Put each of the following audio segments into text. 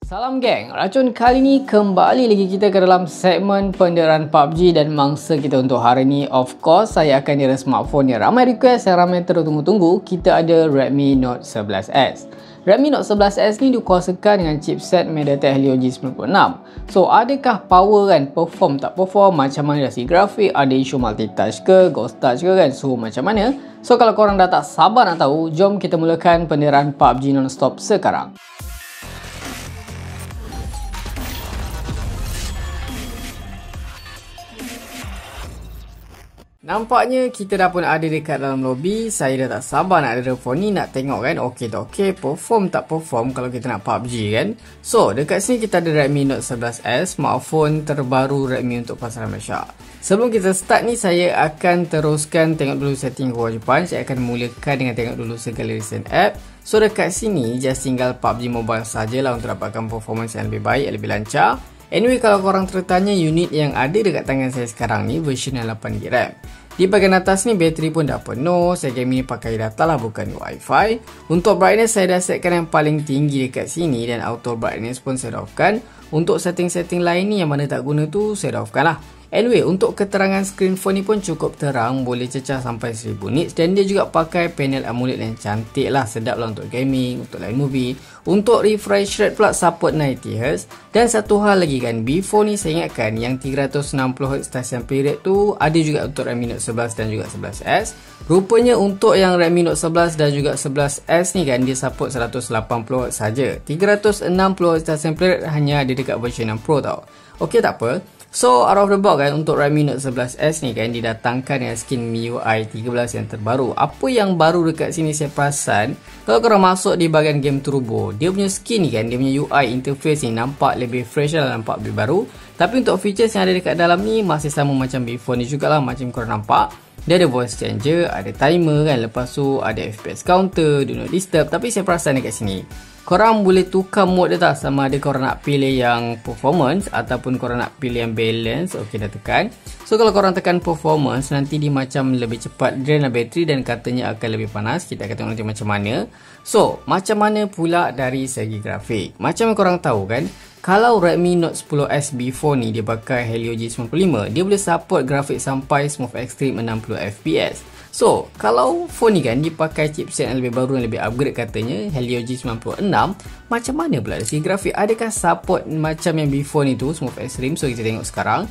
Salam geng, Racun kali ni kembali lagi kita ke dalam segmen pendedaran PUBG dan mangsa kita untuk hari ni. Of course, saya akan dira smartphone yang ramai request, yang ramai tertunggu-tunggu. Kita ada Redmi Note 11S. Redmi Note 11S ni dikuasakan dengan chipset MediaTek Helio G96. So, adakah power kan? Perform tak perform? Macam mana dari segi grafik? Ada isu multitouch ke? Ghost touch ke kan? So, macam mana? So, kalau korang dah tak sabar nak tahu, jom kita mulakan pendedaran PUBG non-stop sekarang. Nampaknya kita dah pun ada dekat dalam lobby. Saya dah tak sabar nak ada phone ni, nak tengok kan okey tak okey, perform tak perform kalau kita nak PUBG kan. So dekat sini kita ada Redmi Note 11S, smartphone terbaru Redmi untuk pasaran Malaysia. Sebelum kita start ni, saya akan teruskan tengok dulu setting kewajipan. Saya akan mulakan dengan tengok dulu segala recent app. So dekat sini just tinggal PUBG Mobile sajalah untuk dapatkan performance yang lebih baik, lebih lancar. Anyway, kalau korang tertanya, unit yang ada dekat tangan saya sekarang ni version yang 8GB RAM. Di bahagian atas ni bateri pun dah penuh. Saya game ni pakai data lah, bukan Wi-Fi. Untuk brightness saya dah setkan yang paling tinggi dekat sini dan auto brightness pun saya dah offkan. Untuk setting-setting lain ni yang mana tak guna tu saya dah offkan lah. Anyway, untuk keterangan screen phone ni pun cukup terang, boleh cecah sampai 1000 nits dan dia juga pakai panel AMOLED yang cantik lah, sedap lah untuk gaming, untuk live movie. Untuk refresh rate pula support 90Hz. Dan satu hal lagi kan, before ni saya ingatkan yang 360Hz touch sampling rate tu ada juga untuk Redmi Note 11 dan juga 11S. Rupanya untuk yang Redmi Note 11 dan juga 11S ni kan, dia support 180Hz saja. 360Hz touch sampling rate hanya ada dekat version 6 Pro tau. Okey, tak apa. So out of the box kan, untuk Redmi Note 11S ni kan didatangkan dengan skin MIUI 13 yang terbaru. Apa yang baru dekat sini saya perasan, kalau korang masuk di bahagian game turbo, dia punya skin ni kan, dia punya UI interface ni nampak lebih fresh lah, nampak lebih baru. Tapi untuk features yang ada dekat dalam ni masih sama macam before ni jugalah, macam korang nampak. Dia ada voice changer, ada timer kan, lepas tu ada FPS counter, do not disturb. Tapi saya perasan dekat sini, korang boleh tukar mode dia tak, sama ada korang nak pilih yang performance ataupun korang nak pilih yang balance. Okey, dah tekan. So kalau korang tekan performance, nanti dia macam lebih cepat drain bateri dan katanya akan lebih panas. Kita akan tengok nanti macam mana. So macam mana pula dari segi grafik? Macam yang korang tahu kan, kalau Redmi Note 10S before ni dia pakai Helio G95, dia boleh support grafik sampai Smooth Extreme 60fps. So, kalau phone ni kan dipakai chipset yang lebih baru, yang lebih upgrade katanya, Helio G96, macam mana pula dari segi grafik? Adakah support macam yang before ni tu, Smooth Extreme? So, kita tengok sekarang.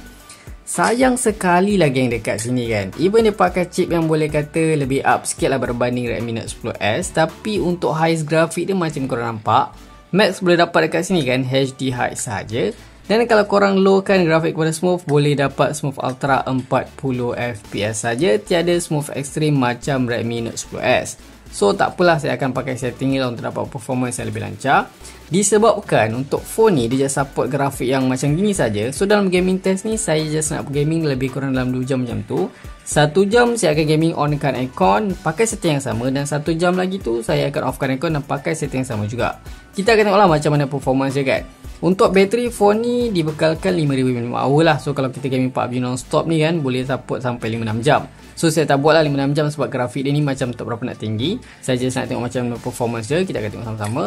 Sayang sekali lagi yang dekat sini kan, even dia pakai chip yang boleh kata lebih up sikit lah berbanding Redmi Note 10S, tapi untuk highest grafik dia macam korang nampak, max boleh dapat dekat sini kan, HD high saja. Dan kalau korang lowkan grafik kepada smooth, boleh dapat smooth ultra 40fps saja, tiada smooth extreme macam Redmi Note 10S. So tak apalah, saya akan pakai setting ni lah untuk dapat performance yang lebih lancar. Disebabkan untuk phone ni dia just support grafik yang macam gini saja. So dalam gaming test ni saya just nak gaming lebih kurang dalam 2 jam macam tu. 1 jam saya akan gaming onkan aircon, pakai setting yang sama, dan 1 jam lagi tu saya akan offkan aircon dan pakai setting yang sama juga. Kita akan tengoklah macam mana performance dia kan. Untuk bateri phone ni dibekalkan 5000 mAh lah. So kalau kita gaming PUBG non-stop ni kan, boleh support sampai 5-6 jam. So saya tak buat lah 5-6 jam sebab grafik dia ni macam tak berapa nak tinggi. Saya just nak tengok macam mana performance dia. Kita akan tengok sama-sama.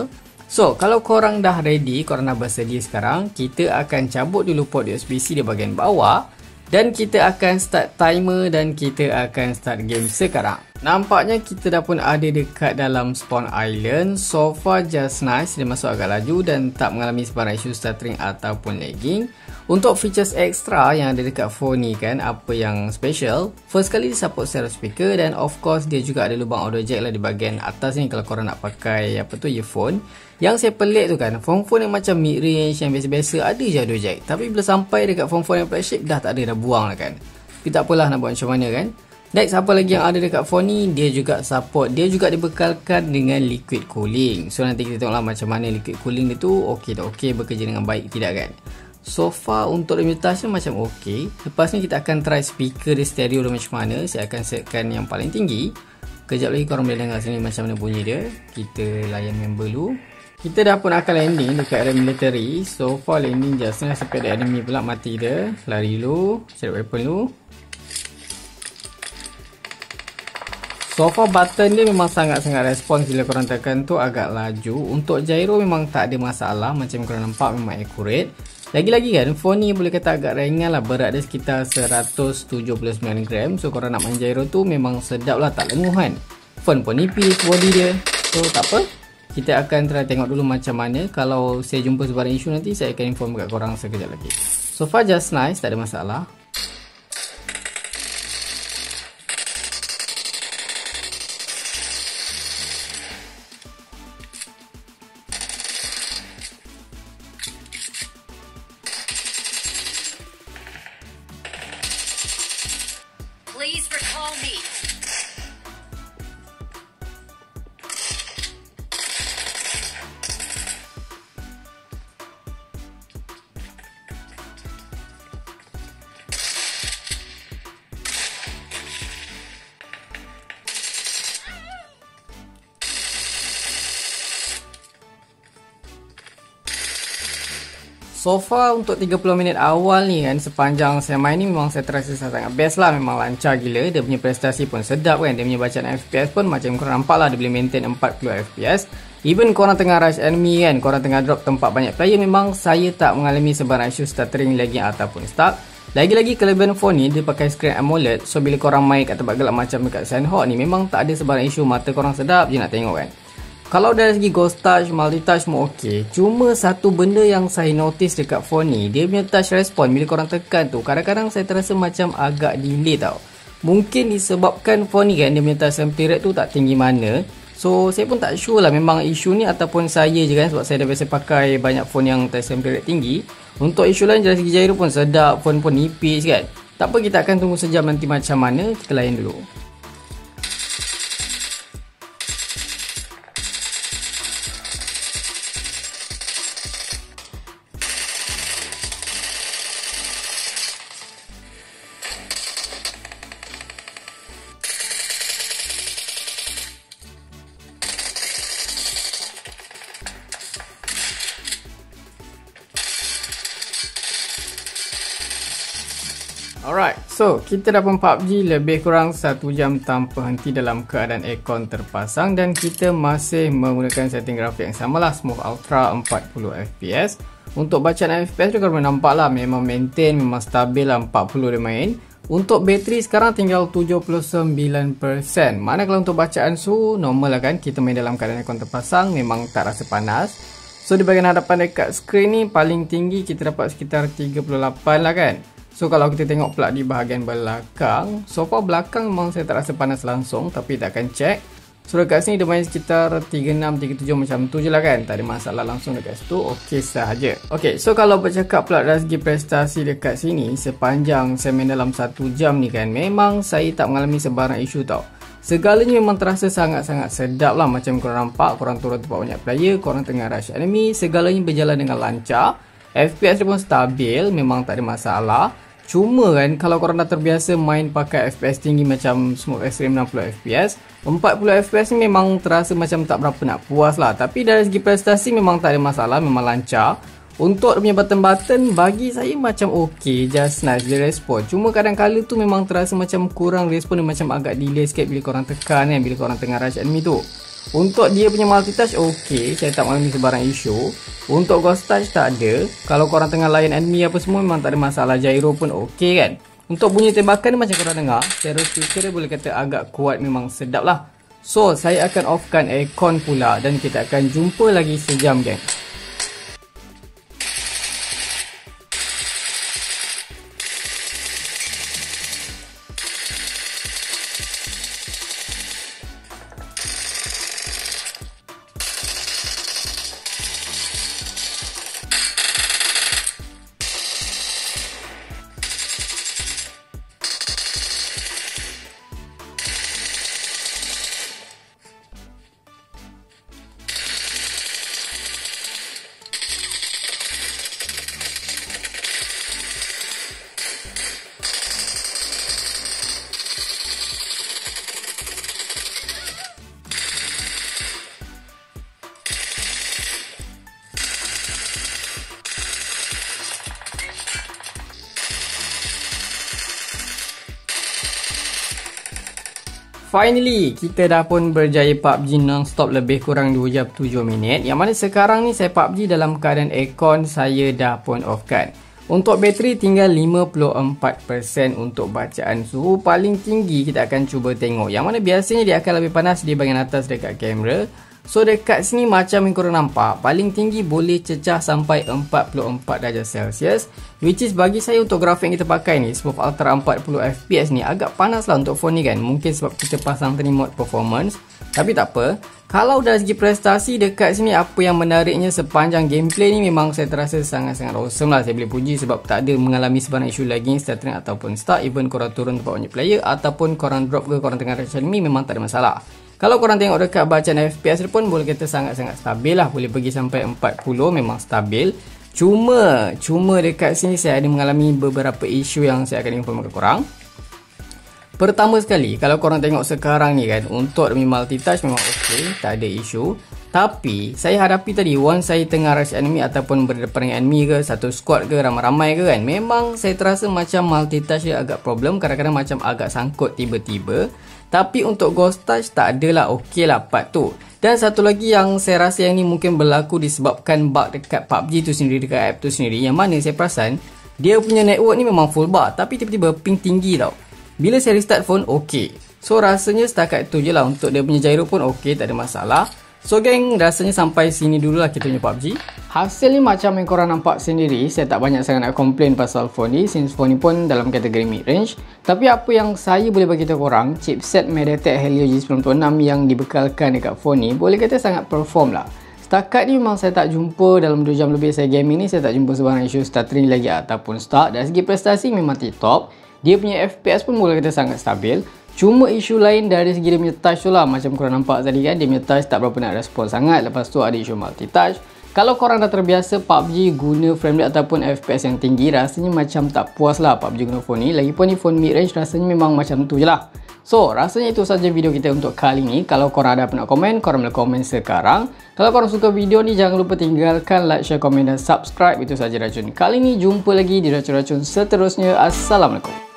So kalau korang dah ready, korang dah bersedia sekarang, kita akan cabut dulu port USB-C di bahagian bawah. Dan kita akan start timer dan kita akan start game sekarang. Nampaknya kita dah pun ada dekat dalam spawn island. So far just nice, dia masuk agak laju dan tak mengalami sebarang isu stuttering ataupun lagging. Untuk features extra yang ada dekat phone ni kan, apa yang special, first kali dia support stereo speaker dan of course dia juga ada lubang audio jack lah di bahagian atas ni kalau korang nak pakai earphone. Yang saya pelik tu kan, phone yang macam mid range yang biasa-biasa ada je audio jack, tapi bila sampai dekat phone yang flagship dah tak ada, dah buang lah kan. Tapi tak apalah, nak buat macam mana kan. Next, apa lagi yang ada dekat phone ni, dia juga support, dia juga dibekalkan dengan liquid cooling. So nanti kita tengoklah macam mana liquid cooling dia tu okey tak okey, bekerja dengan baik tidak kan. So far untuk touch macam okey. Lepas ni kita akan try speaker dia stereo dia macam mana. Saya akan setkan yang paling tinggi. Kejap lagi korang boleh dengar sini macam mana bunyi dia. Kita layan member dulu. Kita dah pun akan landing dekat area military. So far landing just ni, sampai ada enemy pula, mati dia. Lari dulu, cari weapon dulu. So far button dia memang sangat-sangat respons bila korang tekan tu agak laju. Untuk gyro memang tak ada masalah, macam korang nampak memang accurate. Lagi-lagi kan, phone ni boleh kata agak ringan lah, berat dia sekitar 179 gram. So korang nak main gyro tu memang sedap lah, tak lenguh kan. Phone pun nipis body dia. So tak apa, kita akan try tengok dulu macam mana. Kalau saya jumpa sebarang isu nanti, saya akan inform kat korang sekejap lagi. So far just nice, tak ada masalah. Please recall me. So far untuk 30 minit awal ni kan, sepanjang saya main ni memang saya terasa sangat best lah. Memang lancar gila, dia punya prestasi pun sedap kan. Dia punya bacaan FPS pun macam korang nampak lah, dia boleh maintain 40 FPS. Even korang tengah rush enemy kan, korang tengah drop tempat banyak player, memang saya tak mengalami sebarang isu stuttering, lagging ataupun stuck. Lagi-lagi kelebihan phone ni dia pakai screen AMOLED. So bila korang main kat tempat gelap macam dekat Sandhawk ni, memang tak ada sebarang isu, mata korang sedap je nak tengok kan. Kalau dari segi ghost touch, multi touch semua ok. Cuma satu benda yang saya notice dekat phone ni, dia punya touch response bila korang tekan tu, kadang-kadang saya terasa macam agak delay tau. Mungkin disebabkan phone ni kan, dia punya touch sampling rate tu tak tinggi mana. So saya pun tak sure lah memang isu ni ataupun saya je kan, sebab saya dah biasa pakai banyak phone yang touch sampling rate tinggi. Untuk isu lain dari segi gyro pun sedap, phone pun nipis kan. Tak apa, kita akan tunggu sejam nanti macam mana, kita layan dulu. Alright, so kita dah pun PUBG lebih kurang 1 jam tanpa henti dalam keadaan aircon terpasang, dan kita masih menggunakan setting grafik yang sama lah, Smooth Ultra 40fps. Untuk bacaan FPS tu korang nampak lah, memang maintain, memang stabil lah 40 dia main. Untuk bateri sekarang tinggal 79%. Mana kalau untuk bacaan suhu normal lah kan, kita main dalam keadaan aircon terpasang, memang tak rasa panas. So di bahagian hadapan dekat screen ni paling tinggi kita dapat sekitar 38 lah kan. So kalau kita tengok pula di bahagian belakang, so far belakang memang saya tak rasa panas langsung, tapi tak akan check. So dekat sini dia main sekitar 36, 37 macam tu je lah kan, tak ada masalah langsung dekat situ, ok sahaja. Ok, so kalau bercakap pula dari segi prestasi dekat sini, sepanjang saya main dalam 1 jam ni kan, memang saya tak mengalami sebarang isu tau. Segalanya memang terasa sangat-sangat sedap lah, macam korang nampak, korang turun tempat banyak player, korang tengah rush enemy, segalanya berjalan dengan lancar. FPS dia pun stabil, memang tak ada masalah. Cuma kan, kalau korang dah terbiasa main pakai FPS tinggi macam Smooth Extreme 60fps, 40fps ni memang terasa macam tak berapa nak puas lah. Tapi dari segi prestasi memang tak ada masalah, memang lancar. Untuk dia punya button-button, bagi saya macam ok, just nice dia respon. Cuma kadang-kadang tu memang terasa macam kurang respon, dia macam agak delay sikit bila korang tekan kan, bila korang tengah rush enemy tu. Untuk dia punya multitouch ok, saya tak mengalami sebarang isu. Untuk ghost touch tak ada. Kalau korang tengah layan enemy apa semua memang tak ada masalah. Gyro pun ok kan. Untuk bunyi tembakan macam korang dengar, stereo speaker dia boleh kata agak kuat, memang sedap lah. So saya akan offkan aircon pula, dan kita akan jumpa lagi sejam geng. Finally, kita dah pun berjaya PUBG non-stop lebih kurang 2 jam 7 minit. Yang mana sekarang ni saya PUBG dalam keadaan aircon saya dah pun off kan. Untuk bateri tinggal 54% untuk bacaan suhu paling tinggi kita akan cuba tengok. Yang mana biasanya dia akan lebih panas di bahagian atas dekat kamera. So dekat sini macam yang korang nampak, paling tinggi boleh cecah sampai 44 darjah Celsius, which is bagi saya untuk grafik yang kita pakai ni, Smooth Ultra 40fps ni agak panas lah untuk phone ni kan. Mungkin sebab kita pasang tadi mode performance, tapi tak apa. Kalau dari segi prestasi dekat sini, apa yang menariknya sepanjang gameplay ni memang saya terasa sangat-sangat awesome lah. Saya boleh puji sebab tak ada mengalami sebarang isu lagging, stuttering ataupun stuck. Even korang turun tempat banyak player ataupun korang drop ke korang tengah rush enemy, memang tak ada masalah. Kalau korang tengok dekat bacaan FPS pun boleh kata sangat-sangat stabil lah. Boleh pergi sampai 40, memang stabil. Cuma dekat sini saya ada mengalami beberapa isu yang saya akan inform ke korang. Pertama sekali, kalau korang tengok sekarang ni kan, untuk demi multitouch memang ok, tak ada isu. Tapi saya hadapi tadi, once saya tengah rush enemy ataupun berdepan dengan enemy ke, satu squad ke, ramai-ramai ke kan, memang saya terasa macam multitouch dia agak problem. Kadang-kadang macam agak sangkut tiba-tiba. Tapi untuk ghost touch tak adalah, ok lah part tu. Dan satu lagi yang saya rasa yang ni mungkin berlaku disebabkan bug dekat PUBG tu sendiri, dekat app tu sendiri. Yang mana saya perasan dia punya network ni memang full bar, tapi tiba-tiba ping tinggi tau. Bila saya restart phone, ok. So rasanya setakat tu je lah. Untuk dia punya gyro pun ok, tak ada masalah. So geng, rasanya sampai sini dulu lah kita punya PUBG. Hasil ni macam yang korang nampak sendiri. Saya tak banyak sangat nak komplain pasal phone ni, since phone ni pun dalam kategori mid-range. Tapi apa yang saya boleh bagi tahu korang, chipset MediaTek Helio G96 yang dibekalkan dekat phone ni boleh kata sangat perform lah. Setakat ni memang saya tak jumpa dalam 2 jam lebih saya gaming ni, saya tak jumpa sebarang isu stuttering lagi ataupun stuck. Dari segi prestasi memang tip-top. Dia punya FPS pun boleh kata sangat stabil. Cuma isu lain dari segi dia punya touch tu lah. Macam korang nampak tadi kan, dia punya touch tak berapa nak respon sangat. Lepas tu ada isu multi-touch. Kalau korang dah terbiasa PUBG guna frame rate ataupun FPS yang tinggi, rasanya macam tak puas lah PUBG guna phone ni. Lagipun ni phone mid-range, rasanya memang macam tu je lah. So, rasanya itu saja video kita untuk kali ni. Kalau korang ada apa nak komen, korang boleh komen sekarang. Kalau korang suka video ni, jangan lupa tinggalkan like, share, komen dan subscribe. Itu saja Racun kali ni. Jumpa lagi di racun-racun seterusnya. Assalamualaikum.